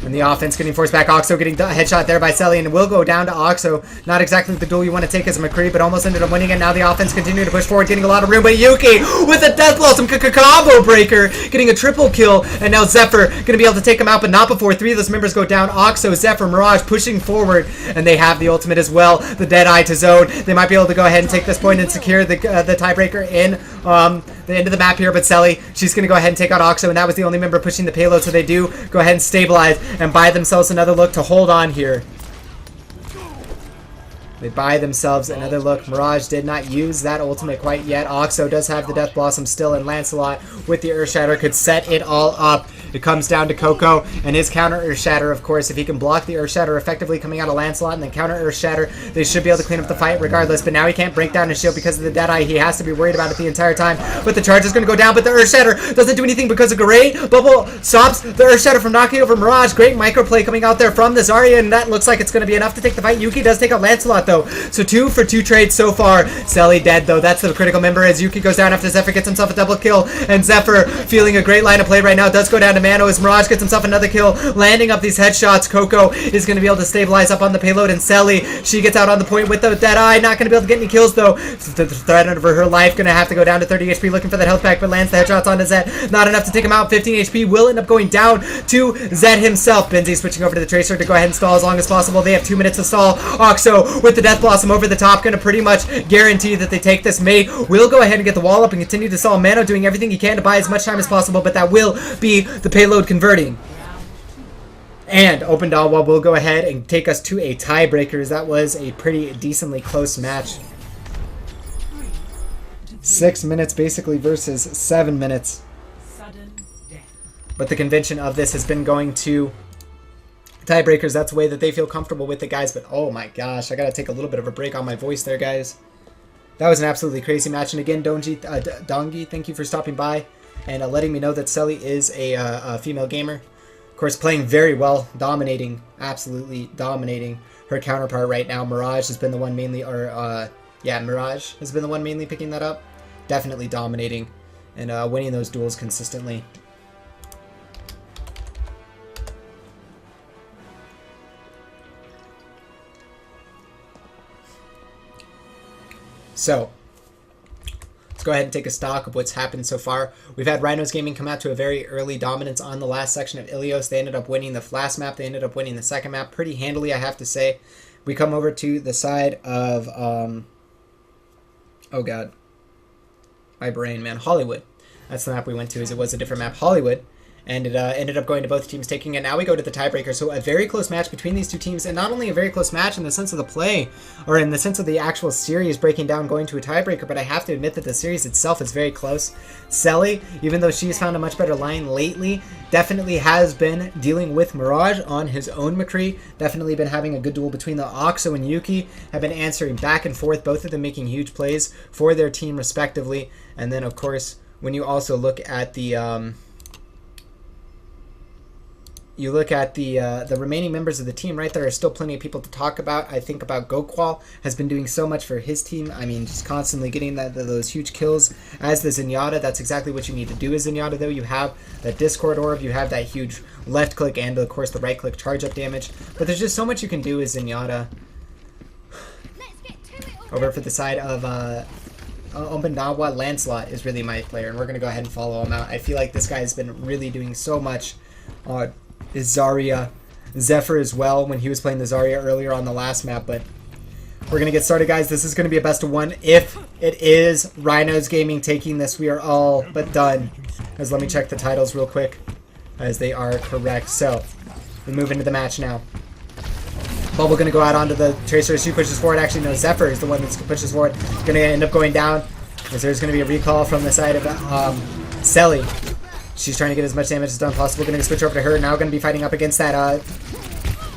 And the offense getting forced back. Oxo getting a headshot there by Selly, and it will go down to Oxo. Not exactly the duel you want to take as a McCree, but almost ended up winning it. Now the offense continuing to push forward, getting a lot of room. But Yuki with a Death Blossom combo breaker, getting a triple kill. And now Zephyr going to be able to take him out, but not before 3 of those members go down. Oxo, Zephyr, Mirage pushing forward, and they have the ultimate as well. The Deadeye to zone. They might be able to go ahead and take this point and secure the tiebreaker in the end of the map here. But Selly, she's going to go ahead and take out Oxo, and that was the only member pushing the payload, so they do go ahead and stabilize and buy themselves another look to hold on here. They buy themselves another look. Mirage did not use that ultimate quite yet. Oxo does have the Death Blossom still, and Lancelot with the Earth Shatter could set it all up. It comes down to Coco and his counter Earth Shatter, of course. If he can block the Earth Shatter effectively coming out of Lancelot and then counter Earth Shatter, they should be able to clean up the fight regardless. But now he can't break down his shield because of the Deadeye. He has to be worried about it the entire time. But the charge is going to go down, but the Earth Shatter doesn't do anything because of Garay. Bubble stops the Earth Shatter from knocking over Mirage. Great microplay coming out there from the Zarya, and that looks like it's going to be enough to take the fight. Yuki does take out Lancelot, though. So 2-for-2 trades so far. Selly dead, though. That's the critical member as Yuki goes down after Zephyr gets himself a double kill. And Zephyr, feeling a great line of play right now, does go down to onto Mano as Mirage gets himself another kill, landing up these headshots. Coco is going to be able to stabilize up on the payload, and Selly, she gets out on the point with the Deadeye, not going to be able to get any kills though. The threat over her life, going to have to go down to 30 HP looking for that health pack, but lands the headshots onto Zed. Not enough to take him out. 15 HP will end up going down to Zed himself. Benzie switching over to the Tracer to go ahead and stall as long as possible. They have 2 minutes to stall. Oxo with the Death Blossom over the top, going to pretty much guarantee that they take this. May will go ahead and get the wall up and continue to stall. Mano doing everything he can to buy as much time as possible, but that will be the payload converting. And Oppa danawa will go ahead and take us to a tiebreaker. That was a pretty decently close match. 6 minutes basically versus 7 minutes. But the convention of this has been going to tiebreakers. That's the way that they feel comfortable with it, guys. But oh my gosh, I gotta take a little bit of a break on my voice there, guys. That was an absolutely crazy match. And again, Dongi, thank you for stopping by and letting me know that Selly is a female gamer. Of course, playing very well, dominating, absolutely dominating her counterpart right now. Mirage has been the one mainly, Mirage has been the one mainly picking that up. Definitely dominating and winning those duels consistently. So, let's go ahead and take a stock of what's happened so far. We've had Rhinos Gaming come out to a very early dominance on the last section of Ilios. They ended up winning the last map. They ended up winning the second map pretty handily, I have to say. We come over to the side of, oh god, my brain, man, Hollywood. That's the map we went to, as it was a different map, Hollywood. And it ended up going to both teams taking it. Now we go to the tiebreaker. So a very close match between these two teams, and not only a very close match in the sense of the play, or in the sense of the actual series breaking down going to a tiebreaker, but I have to admit that the series itself is very close. Selly, even though she's found a much better line lately, definitely has been dealing with Mirage on his own McCree. Definitely been having a good duel between the Oxo and Yuki. Have been answering back and forth, both of them making huge plays for their team respectively. And then of course, when you also look at the the remaining members of the team, right, there are still plenty of people to talk about. I think about Gokwal has been doing so much for his team. I mean, just constantly getting those huge kills as the Zenyatta. That's exactly what you need to do as Zenyatta, though. You have that Discord orb, you have that huge left click, and of course the right click charge up damage. But there's just so much you can do as Zenyatta. Over for the side of Oppa danawa, Lancelot is really my player, and we're going to go ahead and follow him out. I feel like this guy has been really doing so much. Is Zarya, Zephyr as well when he was playing the Zarya earlier on the last map, but we're going to get started, guys. This is going to be a best of one. If it is Rhinos Gaming taking this, we are all but done. As let me check the titles real quick, as they are correct. So, we move into the match now. Bubble going to go out onto the Tracer as she pushes forward. Actually, no, Zephyr is the one that pushes forward. Going to end up going down, as there's going to be a recall from the side of Selly. She's trying to get as much damage as done possible. Going to switch over to her. Now going to be fighting up against that,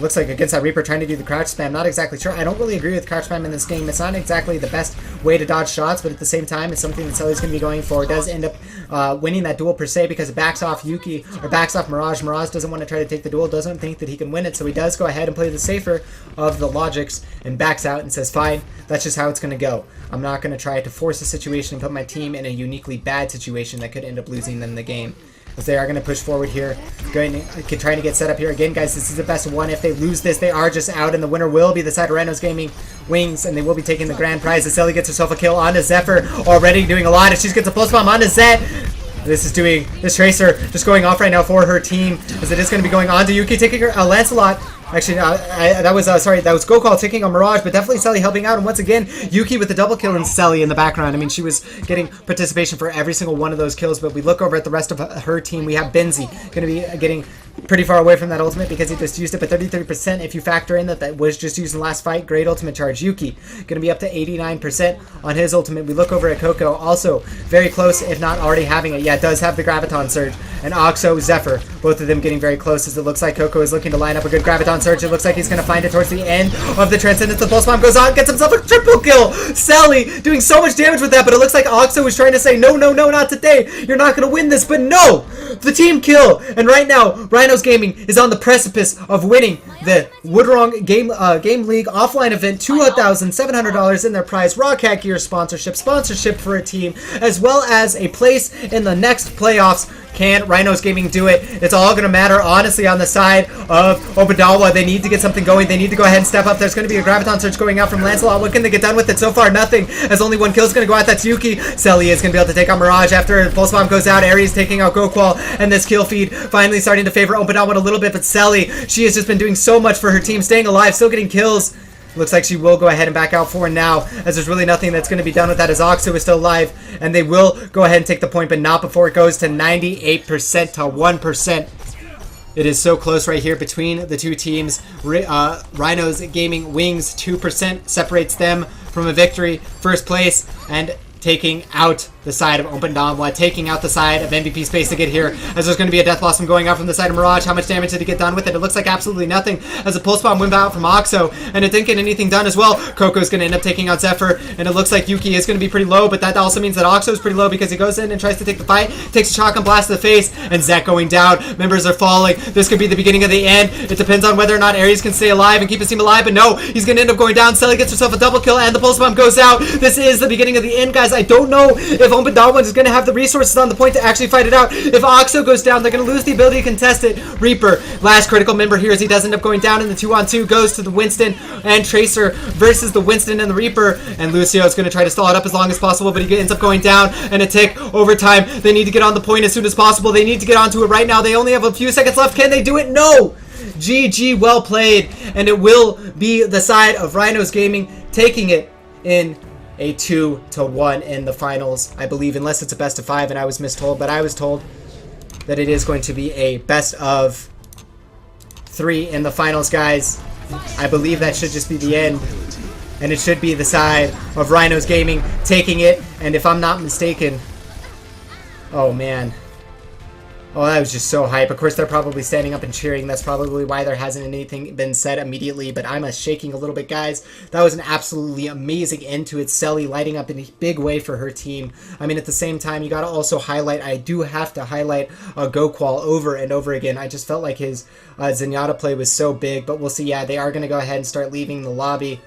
looks like against that Reaper, trying to do the crouch spam. Not exactly sure. I don't really agree with crouch spam in this game. It's not exactly the best way to dodge shots, but at the same time, it's something that Selly's going to be going for. Does end up winning that duel per se, because it backs off Yuki, or backs off Mirage. Mirage doesn't want to try to take the duel, doesn't think that he can win it, so he does go ahead and play the safer of the logics and backs out and says, fine, that's just how it's going to go. I'm not going to try to force a situation and put my team in a uniquely bad situation that could end up losing them the game. As they are going to push forward here, trying to get set up here again, guys. This is the best one. If they lose this, they are just out, and the winner will be the side of Rhinos Gaming Wings, and they will be taking the grand prize. As Selly gets herself a kill onto Zephyr, already doing a lot, and she gets a pulse bomb onto Zed. This is doing this Tracer just going off right now for her team, as it is going to be going on to Yuki, taking her Lancelot. Actually, that was Gokal taking on Mirage, but definitely Selly helping out. And once again, Yuki with the double kill and Selly in the background. I mean, she was getting participation for every single one of those kills, but we look over at the rest of her team. We have Benzie going to be getting pretty far away from that ultimate because he just used it, but 33% if you factor in that was just used in the last fight. Great ultimate charge. Yuki going to be up to 89% on his ultimate. We look over at Coco, also very close, if not already having it. Yeah, it does have the Graviton Surge. And Oxo, Zephyr, both of them getting very close, as it looks like Coco is looking to line up a good Graviton Surge. It looks like he's going to find it towards the end of the Transcendence. The Pulse Bomb goes on, gets himself a triple kill. Selly doing so much damage with that, but it looks like Oxo is trying to say, no, no, no, not today. You're not going to win this, but no! The team kill! And right now, Rhinos Gaming is on the precipice of winning the Wooridongne Game League offline event. $2,700 in their prize. Raw Cat Gear sponsorship for a team, as well as a place in the next playoffs. Can Rhinos Gaming do it? It's all going to matter, honestly, on the side of Oppa danawa. They need to get something going. They need to go ahead and step up. There's going to be a Graviton Surge going out from Lancelot. What can they get done with it? So far, nothing, as only one kill is going to go out. That's Yuki. Selly is going to be able to take out Mirage after Pulse Bomb goes out. Ares taking out Goqual, and this kill feed finally starting to favor Oppa danawa a little bit, but Selly, she has just been doing so much for her team, staying alive, still getting kills. Looks like she will go ahead and back out for now, as there's really nothing that's going to be done with that, as Oxo is still alive, and they will go ahead and take the point, but not before it goes to 98% to 1%. It is so close right here between the two teams. Rhinos Gaming Wings 2% separates them from a victory. First place, and taking out the side of Oppa danawa, taking out the side of MVP Space to get here, as there's going to be a Death Blossom going out from the side of Mirage. How much damage did he get done with it? It looks like absolutely nothing, as a Pulse Bomb went out from Oxo, and it didn't get anything done as well. Coco's going to end up taking out Zephyr, and it looks like Yuki is going to be pretty low, but that also means that Oxo is pretty low, because he goes in and tries to take the fight, takes a shotgun blast to the face, and Zek going down. Members are falling. This could be the beginning of the end. It depends on whether or not Ares can stay alive and keep his team alive, but no, he's going to end up going down. Selly gets herself a double kill, and the Pulse Bomb goes out. This is the beginning of the end, guys. I don't know if Oppa danawa is going to have the resources on the point to actually fight it out. If Oxo goes down, they're going to lose the ability to contest it. Reaper, last critical member here, as he does end up going down in the 2-on-2, goes to the Winston and Tracer versus the Winston and the Reaper, and Lucio is going to try to stall it up as long as possible, but he ends up going down, and a tick overtime. They need to get on the point as soon as possible. They need to get onto it right now. They only have a few seconds left. Can they do it? No! GG, well played, and it will be the side of Rhinos Gaming taking it in a 2-1 in the finals, I believe, unless it's a best of 5 and I was mistold, but I was told that it is going to be a best of 3 in the finals, guys. I believe that should just be the end, and it should be the side of Rhinos Gaming taking it, and if I'm not mistaken, oh man, oh, that was just so hype. Of course, they're probably standing up and cheering. That's probably why there hasn't anything been said immediately, but I'm shaking a little bit, guys. That was an absolutely amazing end to it. Selly lighting up in a big way for her team. I mean, at the same time, you got to also highlight, I do have to highlight Goqual over and over again. I just felt like his Zenyatta play was so big, but we'll see. Yeah, they are going to go ahead and start leaving the lobby.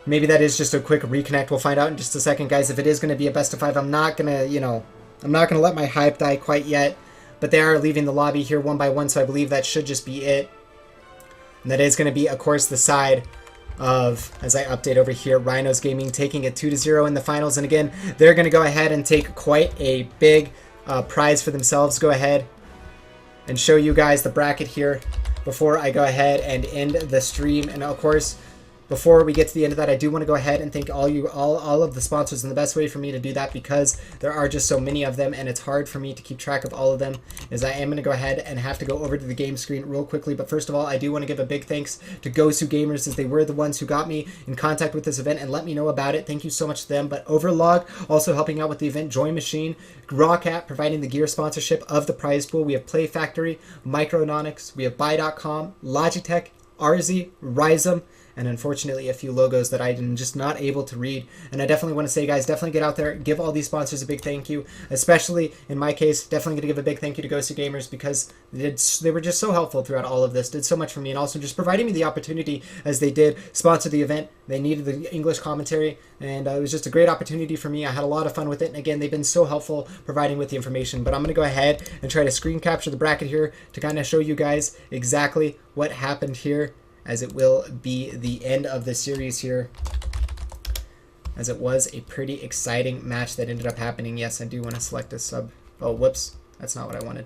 Maybe that is just a quick reconnect. We'll find out in just a second, guys. If it is going to be a best of 5, I'm not going to, I'm not going to let my hype die quite yet. But they are leaving the lobby here one by one, so I believe that should just be it. And that is going to be, of course, the side of, as I update over here, Rhinos Gaming taking it 2-0 in the finals. And again, they're going to go ahead and take quite a big prize for themselves. Go ahead and show you guys the bracket here before I go ahead and end the stream. And of course, before we get to the end of that, I do want to go ahead and thank all of the sponsors, and the best way for me to do that, because there are just so many of them and it's hard for me to keep track of all of them, is I am going to go ahead and have to go over to the game screen real quickly. But first of all, I do want to give a big thanks to Gosu Gamers, as they were the ones who got me in contact with this event and let me know about it. Thank you so much to them. But Overlog also helping out with the event, Joy Machine, Rawcat providing the gear sponsorship of the prize pool. We have Play Factory, Micrononics, we have Buy.com, Logitech, RZ, Rhizome, and unfortunately a few logos that I'm just not able to read. And I definitely want to say, guys, definitely get out there, give all these sponsors a big thank you, especially in my case, definitely going to give a big thank you to Gosu Gamers, because they were just so helpful throughout all of this, did so much for me, and also just providing me the opportunity, as they did sponsor the event. They needed the English commentary, and it was just a great opportunity for me. I had a lot of fun with it, and again, they've been so helpful providing with the information. But I'm going to go ahead and try to screen capture the bracket here to kind of show you guys exactly what happened here, as it will be the end of the series here, as it was a pretty exciting match that ended up happening. Yes, I do want to select a sub. Oh, whoops. That's not what I wanted.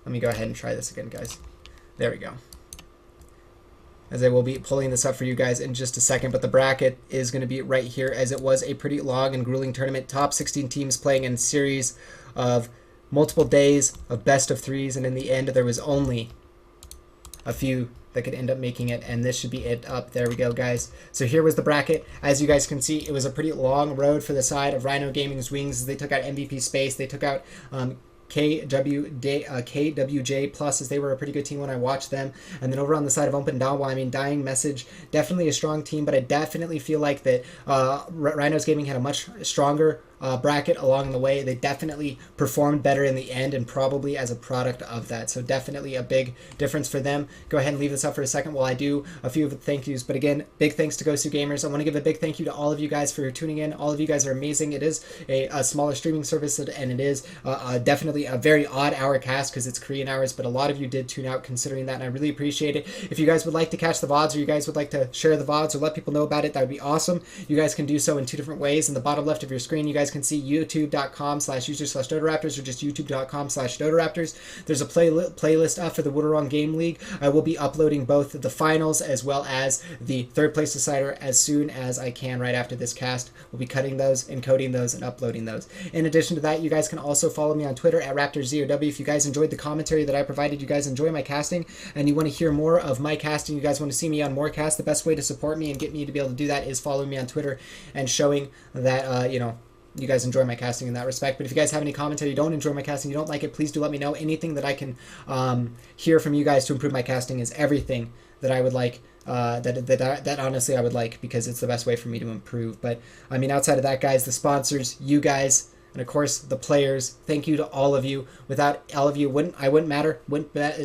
Let me go ahead and try this again, guys. There we go. As I will be pulling this up for you guys in just a second, but the bracket is going to be right here, as it was a pretty long and grueling tournament. Top 16 teams playing in a series of multiple days of best of 3s, and in the end, there was only a few that could end up making it, and this should be it up. There we go, guys. So here was the bracket. As you guys can see, it was a pretty long road for the side of Rhino Gaming's Wings. They took out MVP Space. They took out KWJ Plus, as they were a pretty good team when I watched them. And then over on the side of Oppa danawa, I mean, Dying Message, definitely a strong team, but I definitely feel like that Rhinos Gaming had a much stronger bracket along the way. They definitely performed better in the end and probably as a product of that. So definitely a big difference for them. Go ahead and leave this up for a second while I do a few of the thank yous. But again, big thanks to Gosu Gamers. I want to give a big thank you to all of you guys for tuning in. All of you guys are amazing. It is a smaller streaming service, and it is definitely a very odd hour cast because it's Korean hours, but a lot of you did tune out considering that, and I really appreciate it. If you guys would like to catch the VODs, or you guys would like to share the VODs or let people know about it, that would be awesome. You guys can do so in two different ways. In the bottom left of your screen, you guys can see youtube.com/user/Dotoraptors or just youtube.com/Dotoraptors. There's a playlist up for the Wooridongne Game League. I will be uploading both the finals as well as the third place decider as soon as I can right after this cast. We'll be cutting those, encoding those, and uploading those. In addition to that, you guys can also follow me on Twitter at RaptorZOW. If you guys enjoyed the commentary that I provided, you guys enjoy my casting, and you want to hear more of my casting, you guys want to see me on more casts, the best way to support me and get me to be able to do that is following me on Twitter and showing that, you guys enjoy my casting in that respect. But if you guys have any commentary, you don't enjoy my casting, you don't like it, please do let me know. Anything that I can hear from you guys to improve my casting is everything that I would like. That honestly I would like, because it's the best way for me to improve. But I mean, outside of that, guys, the sponsors, you guys, and of course the players, thank you to all of you. Without all of you, I wouldn't matter.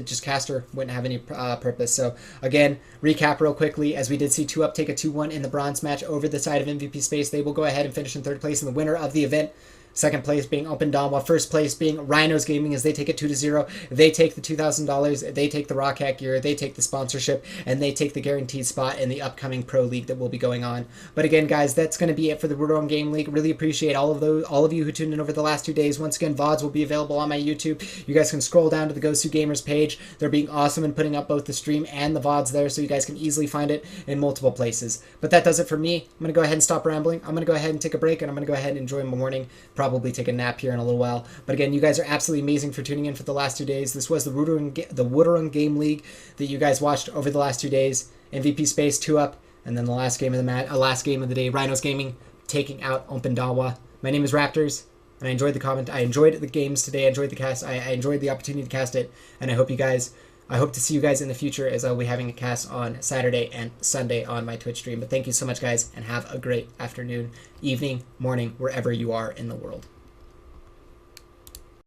Just caster wouldn't have any purpose. So again, recap real quickly, as we did see 2UP take a 2-1 in the bronze match over the side of MVP Space. They will go ahead and finish in third place, and the winner of the event, second place being Oppa danawa, first place being Rhinos Gaming, as they take it 2-0. They take the $2,000, they take the Rock Hat gear, they take the sponsorship, and they take the guaranteed spot in the upcoming Pro League that will be going on. But again, guys, that's going to be it for the Wooridongne Game League. Really appreciate all of you who tuned in over the last 2 days. Once again, VODs will be available on my YouTube. You guys can scroll down to the Gosu Gamers page. They're being awesome and putting up both the stream and the VODs there, so you guys can easily find it in multiple places. But that does it for me. I'm going to go ahead and stop rambling. I'm going to go ahead and take a break, and I'm going to go ahead and enjoy my morning. Probably take a nap here in a little while. But again, you guys are absolutely amazing for tuning in for the last 2 days. This was the Wooridongne Game League that you guys watched over the last 2 days. MVP Space 2UP, and then the last game of the day, Rhinos Gaming taking out Oppa danawa. My name is RaptorZ, and I enjoyed the comment. I enjoyed the games today. I enjoyed the cast. I enjoyed the opportunity to cast it, and I hope to see you guys in the future, as I'll be having a cast on Saturday and Sunday on my Twitch stream. But thank you so much, guys, and have a great afternoon, evening, morning, wherever you are in the world.